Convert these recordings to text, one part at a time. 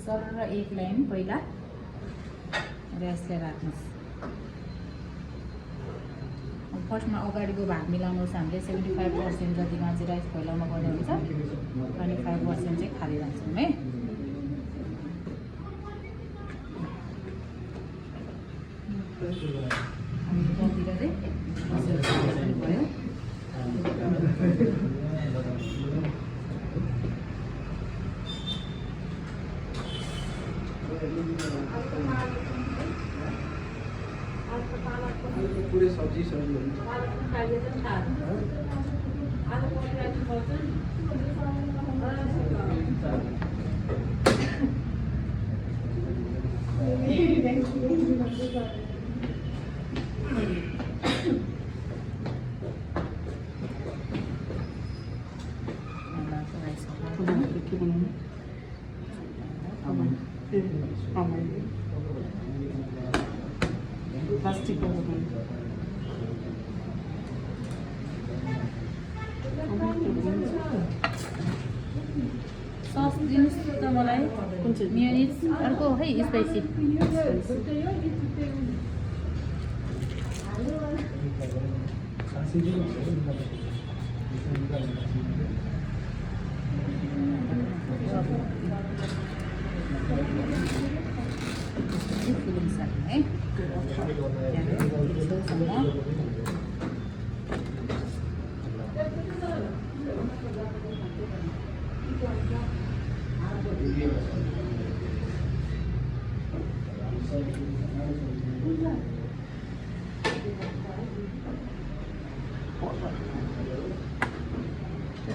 Sir र एक line पहिला राइसलाई राख्नुहोस्। फर्स्टमा अगाडिको भाग मिलाउनुहोस्। हामीले 75% जतिमा चाहिँ राइस फैलाउनु पर्ने हुन्छ, 25% चाहिँ खाली राख्छौँ है। अनि त्यहाँतिर चाहिँ भयो। पूरे सब्जी प्लास्टिक सस दिनुहोस् त मलाई। कुन चाहिँ? मेयोनिज अर्को है, स्पाइसी। फिलिङ्स राख्नु है।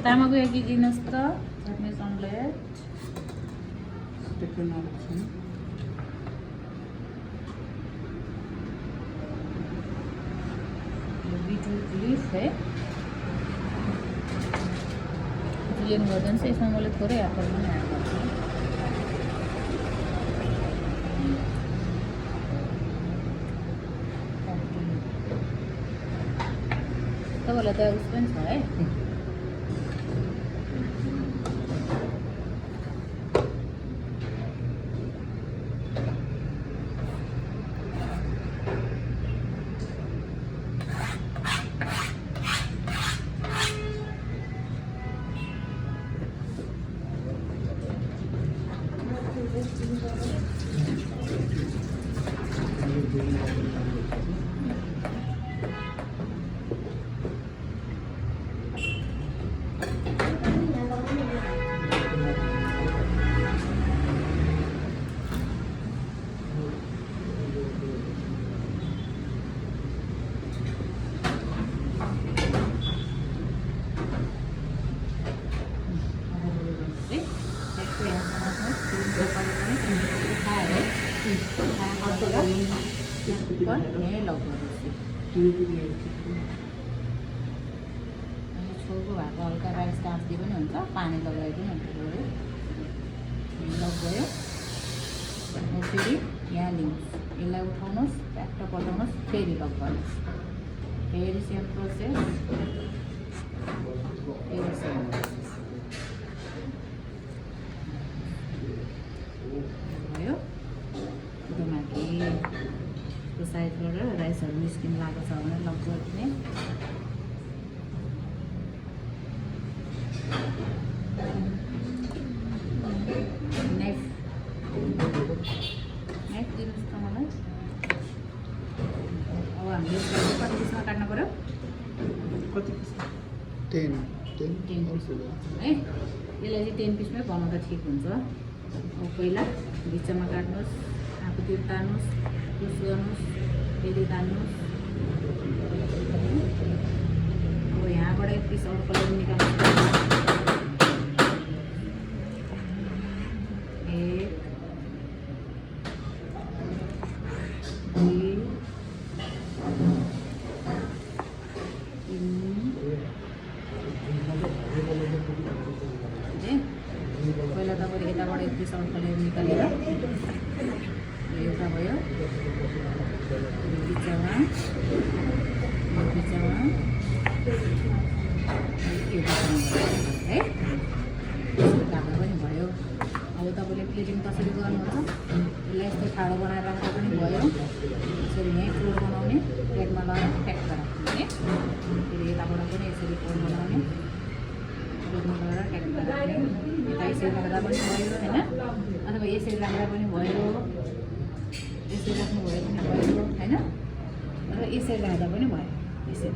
तामाको एक केजी दिनुहोस् त। चटनी अमलेट बीटरूट लीफ है। जुलियन गर्दैन चाहिँ यसमा मैले थोरै एप्पल पनि एड गर्छु। तपाईँलाई त उस पनि छ है। छोको भएको हल्का राइस काँच्दी पनि हुन्छ, पानी लगाइ पनि हुन्छ। लक भयो। फेरि यहाँ लिनुहोस्, यसलाई उठाउनुहोस्, ट्याक्क पल्टाउनुहोस्, फेरि लक गर्नुहोस्। फेरि सेम प्रोसेस, फेरि सेम प्रोसेस भयो। त्यो माथि त्यो साइडबाट राइसहरू निस्किन लागेको छ भने लक गरिदिने। नेक्स्ट दिनुहोस् त मलाई। अब हामीले कति पिसमा काट्नु पऱ्यो? कति 10 पिस है। यसलाई चाहिँ 10 पिसमै बनाउँदा ठिक हुन्छ। अब पहिला बिचमा काट्नुहोस्, आफूतिर तान्नुहोस्, पुस गर्नुहोस्, फेरि तान्नुहोस्। अब यहाँबाट एक पिस अर्को निकाल्नुहोस्। पहिला तपाईँले यताबाट एक पिस अर्कोले निकालेर एउटा भयो, बिचमा है, ढाका पनि भयो। अब तपाईँले प्लेटिङ कसरी गर्नुहुन्छ यसलाई यस्तो ठाडो बनाएर राख्दा पनि भयो यसरी यहीँ कोड बनाउने प्लेटमा लगाएर प्याक राख्ने फेरि यताबाट पनि यसरी कोड बनाउने प्लेटमा लगाएर प्याक राख्ने यता यसरी राख्दा पनि भयो होइन अथवा यसरी राख्दा पनि भयो यसरी राख्नुभयो पनि भयो होइन अथवा यसरी राख्दा पनि भयो यसरी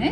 है